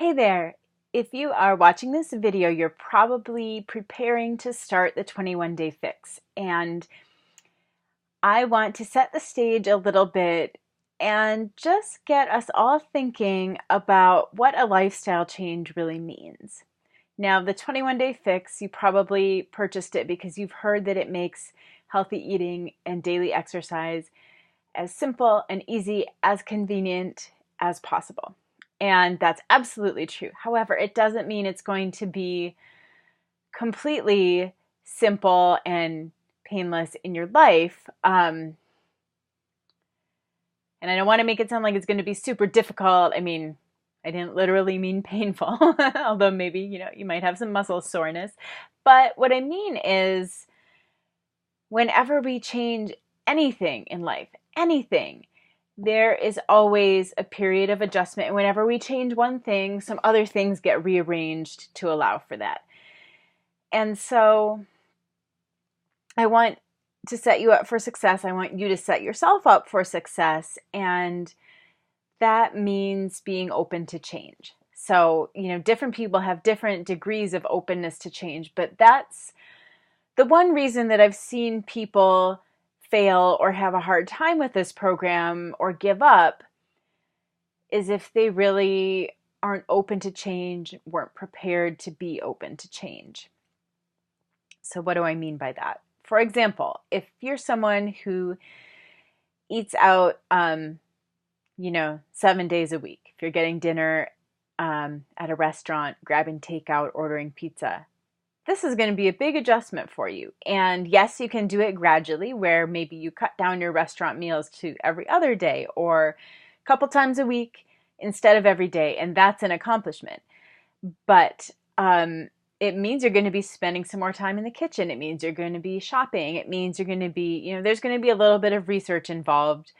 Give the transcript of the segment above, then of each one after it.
Hey there! If you are watching this video, you're probably preparing to start the 21-day fix. And I want to set the stage a little bit and just get us all thinking about what a lifestyle change really means. Now, the 21-day fix, you probably purchased it because you've heard that it makes healthy eating and daily exercise as simple and easy, as convenient as possible. And that's absolutely true. However, it doesn't mean it's going to be completely simple and painless in your life. And I don't want to make it sound like it's going to be super difficult. I mean, I didn't literally mean painful, although maybe, you might have some muscle soreness. But what I mean is whenever we change anything in life, anything, there is always a period of adjustment. And whenever we change one thing, some other things get rearranged to allow for that. And so I want to set you up for success. I want you to set yourself up for success. And that means being open to change. So, different people have different degrees of openness to change, but that's the one reason that I've seen people fail or have a hard time with this program or give up is if they really aren't open to change, weren't prepared to be open to change. So what do I mean by that? For example, if you're someone who eats out, 7 days a week, if you're getting dinner at a restaurant, grabbing takeout, ordering pizza, this is going to be a big adjustment for you. And yes, you can do it gradually, where maybe you cut down your restaurant meals to every other day or a couple times a week instead of every day. And that's an accomplishment. But it means you're going to be spending some more time in the kitchen. It means you're going to be shopping. It means you're going to be, there's going to be a little bit of research involved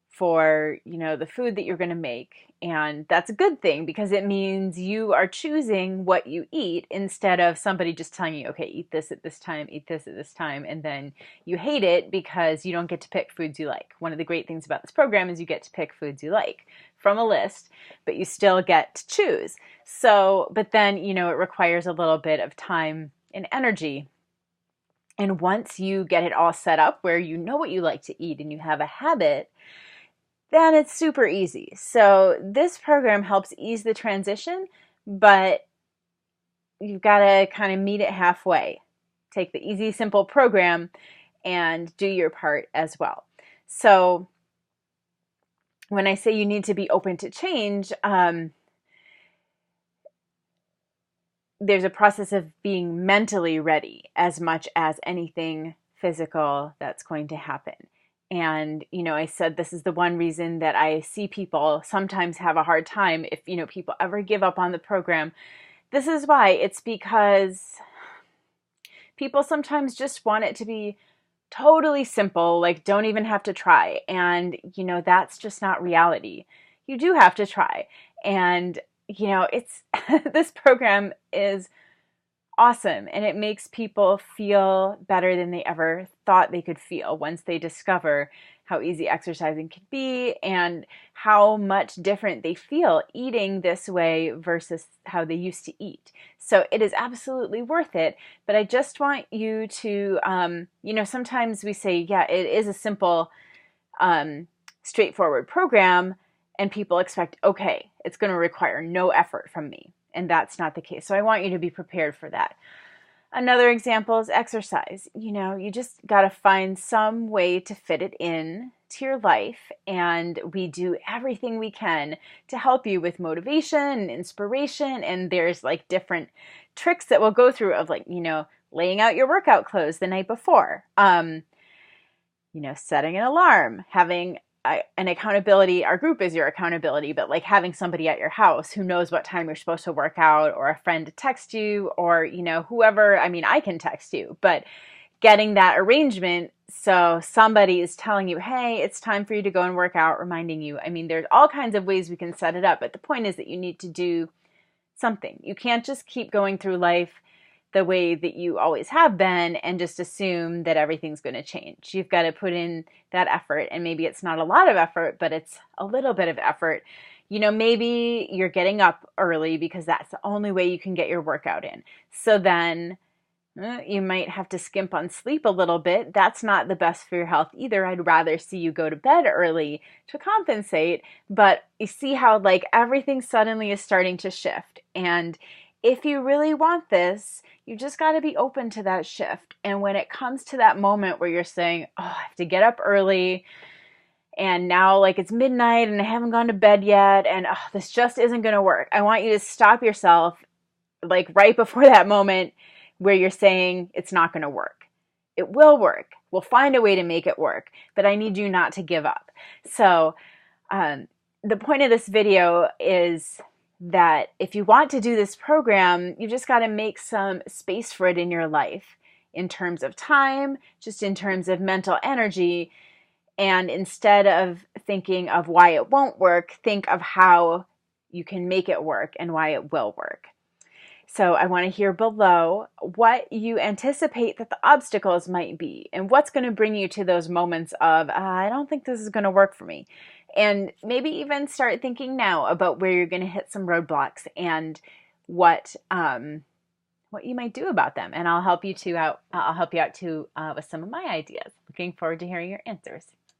for, the food that you're going to make. And that's a good thing because it means you are choosing what you eat instead of somebody just telling you, okay, eat this at this time, eat this at this time, and then you hate it because you don't get to pick foods you like. One of the great things about this program is you get to pick foods you like from a list, but you still get to choose. So, but then, it requires a little bit of time and energy. And once you get it all set up where you know what you like to eat and you have a habit, then it's super easy. So this program helps ease the transition, but you've got to kind of meet it halfway. Take the easy, simple program and do your part as well. So when I say you need to be open to change, there's a process of being mentally ready as much as anything physical that's going to happen. And, I said this is the one reason that I see people sometimes have a hard time if, people ever give up on the program. This is why. It's because people sometimes just want it to be totally simple, like don't even have to try. And, that's just not reality. You do have to try. And, it's this program is awesome, and it makes people feel better than they ever thought they could feel once they discover how easy exercising can be and how much different they feel eating this way versus how they used to eat. So it is absolutely worth it, but I just want you to, sometimes we say, yeah, it is a simple, straightforward program, and people expect, okay, it's going to require no effort from me. And that's not the case. So I want you to be prepared for that. Another example is exercise. You just got to find some way to fit it in to your life. And we do everything we can to help you with motivation and inspiration. And there's like different tricks that we'll go through of laying out your workout clothes the night before, setting an alarm, having an accountability. Our group is your accountability, but like having somebody at your house who knows what time you're supposed to work out, or a friend to text you, or, whoever. I mean, I can text you, but getting that arrangement so somebody is telling you, hey, it's time for you to go and work out, reminding you. I mean, there's all kinds of ways we can set it up, but the point is that you need to do something. You can't just keep going through life the way that you always have been and just assume that everything's going to change. You've got to put in that effort, and maybe it's not a lot of effort, but it's a little bit of effort, You know, maybe you're getting up early because that's the only way you can get your workout in. So then you might have to skimp on sleep a little bit. That's not the best for your health either. I'd rather see you go to bed early to compensate. But you see how like everything suddenly is starting to shift. And if you really want this, you just got to be open to that shift. And when it comes to that moment where you're saying, oh, I have to get up early and now like it's midnight and I haven't gone to bed yet and oh, this just isn't going to work. I want you to stop yourself like right before that moment where you're saying it's not going to work. It will work. We'll find a way to make it work, but I need you not to give up. So the point of this video is that if you want to do this program, you just got to make some space for it in your life in terms of time, just in terms of mental energy. And instead of thinking of why it won't work, think of how you can make it work and why it will work. So I want to hear below what you anticipate that the obstacles might be and what's going to bring you to those moments of, I don't think this is going to work for me. And maybe even start thinking now about where you're going to hit some roadblocks and what you might do about them. And I'll help you out too with some of my ideas. Looking forward to hearing your answers.